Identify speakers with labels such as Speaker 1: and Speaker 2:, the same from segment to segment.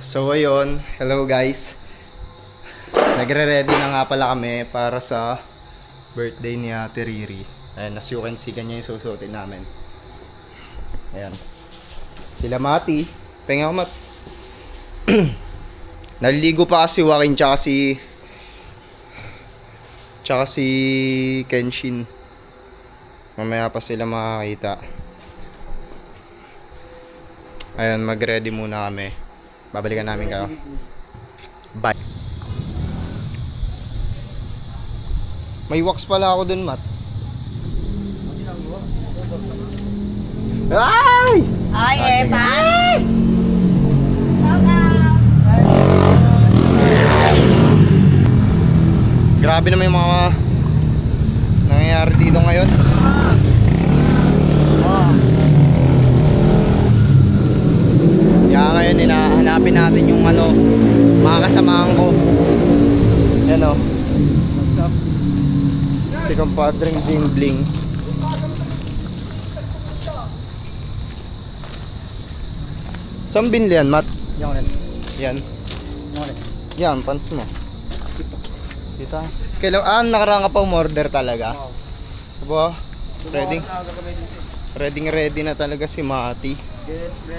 Speaker 1: So ayun, hello guys. Nagre-ready na nga pala kami para sa birthday ni Ate Riri. Ayan, as you can see, kanya yung susuotin namin. Ayan. Sila Mati. Penga ko mat. Naliligo pa kasi Joaquin tsaka si Kenshin. Mamaya pa sila makakita. Ayan, mag-ready muna kami. Babalikan namin kayo. Bye. May wax pala ako dun, Mat. Ay!
Speaker 2: Ay, pare!
Speaker 1: Grabe naman yung mga nangyayari dito ngayon. Kaya ngayon, hinahanapin natin yung mga kasamahan ko. Yan o. What's up? Si compadreng Bling Bling. Saan binili yan, Matt? Yan. Yan, pants mo. Dito. Kailan, nakaraan ka pa umorder talaga? Diba? Ready na talaga si Mati.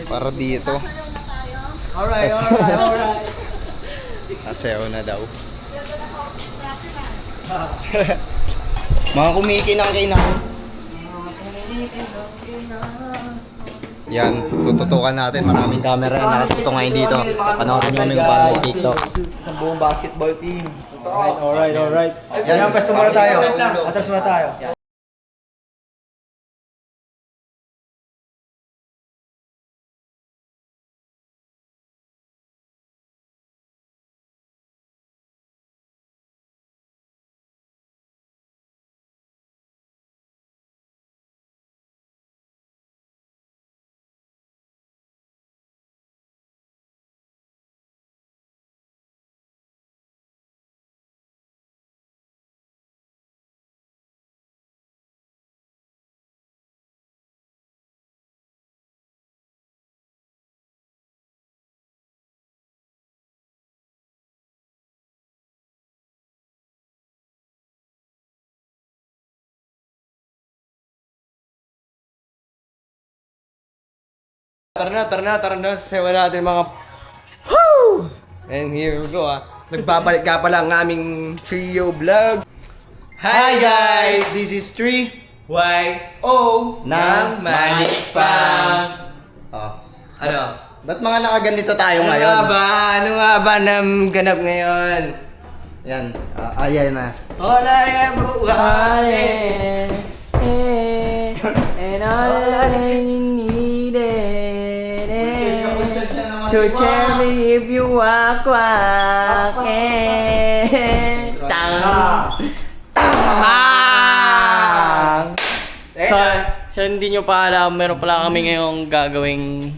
Speaker 1: Para dito.
Speaker 2: Alright.
Speaker 1: Aseo na daw. Mga kumikinang-kinang. Yan, tututukan natin. Maraming camera na nakatuto ngayon dito. Panoorin nyo kami kung paano mag-tiktok.
Speaker 3: Isang buong basketball team. Alright. Yan, pwesto muna tayo. Atras muna tayo. Tara na, sasayawan natin mga woo! And here we go Nagbabalik ka pala ang aming trio vlog. Hi guys! This is 3YO ng Manic Spam.
Speaker 1: Ano? Ba't mga nakaganito tayo ngayon?
Speaker 3: Ano nga ba nang ganap ngayon?
Speaker 1: Yan, ayan na.
Speaker 3: All I ever wanted and all that I needed. So tell me if you walk tang.
Speaker 4: So hindi nyo pa alam, meron pala kami ngayong gagawing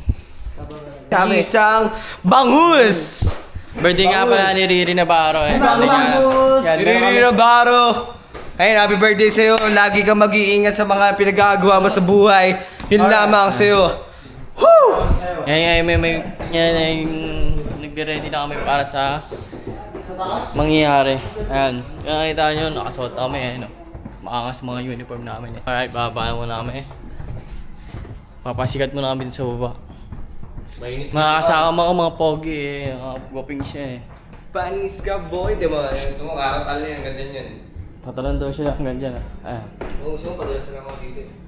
Speaker 3: Isang bangus!
Speaker 4: birthday nga pala ni Riri Navarro eh.
Speaker 3: Riri Navarro! Ayun, happy birthday sa'yo. Lagi kang mag-iingat sa mga pinagagawa mo sa buhay. Yun lamang sa'yo. Woo!
Speaker 4: Yan nagre-ready na kami para sa mangyayari. Ayan, nakita nyo, nakasuot kami eh. Maangas mga uniform namin eh. Alright, bababa na muna kami. Papasikat muna kami dito sa baba. Makakasama ko mga pogi eh. Nakapagwaping siya eh.
Speaker 3: Panis ka boy, di ba? Ito mo kakatala yan, ganyan yan.
Speaker 4: Tatalan daw siya hanggang dyan ah. Ayan.
Speaker 3: Gusto mo padalas na ako dito.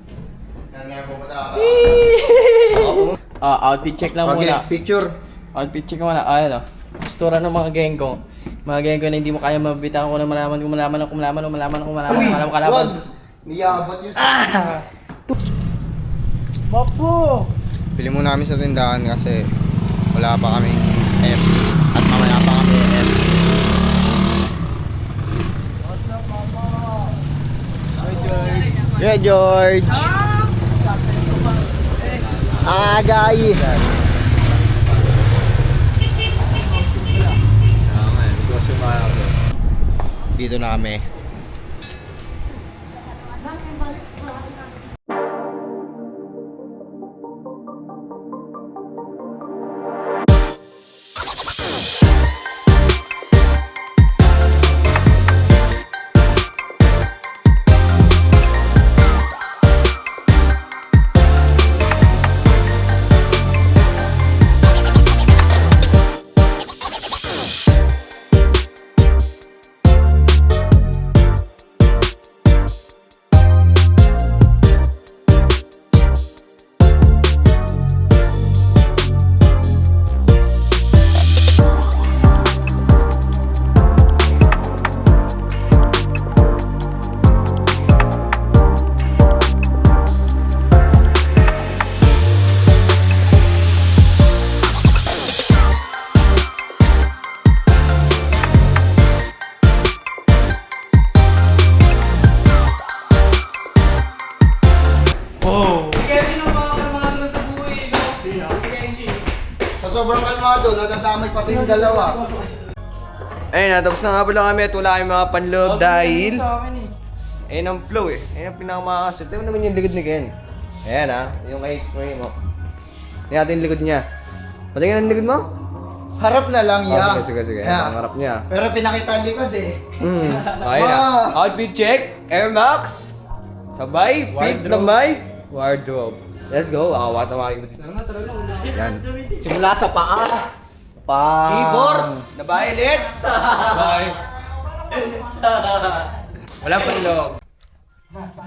Speaker 4: Outfit check lang muna.
Speaker 1: Picture.
Speaker 4: Outfit check muna. Ayan o. Postura ng mga geng ko. Mga geng ko na hindi mo kaya mabitawan ko na malaman kalaban.
Speaker 1: Niyabat yun.
Speaker 3: Mapo!
Speaker 1: Bili muna kami sa tindahan kasi wala pa kaming F. At mamaya pa kami F. Yeah, George. Agay. Dito na kami. nadadamay pati yung dalawa.
Speaker 3: Ayun na, tapos na nga pala kami at wala kayong mga panloob dahil... Ayun ang flow eh. Ayun ang pinakamakasit. Tignan mo naman yung likod ni Ken. Ayan ha, yung kay mo. Tingnan natin yung likod niya. Patingin ang likod mo?
Speaker 1: Harap na lang
Speaker 3: Oh,
Speaker 1: yan.
Speaker 3: sige.
Speaker 1: Yeah.
Speaker 3: Ang harap niya.
Speaker 1: Pero pinakita ang likod eh.
Speaker 3: Ayun na.
Speaker 1: Wow.
Speaker 3: Outfit check, Air Max. Sabay, fit na may wardrobe. Let's go. Tawagin mo dito. Yan.
Speaker 1: Simula sa paa.
Speaker 3: Keyboard na violet. Bye. Walang panloob.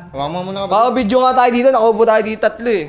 Speaker 1: Hawakan mo muna ka ba?
Speaker 3: Baka video nga tayo dito, nakaupo tayo dito tatlo eh.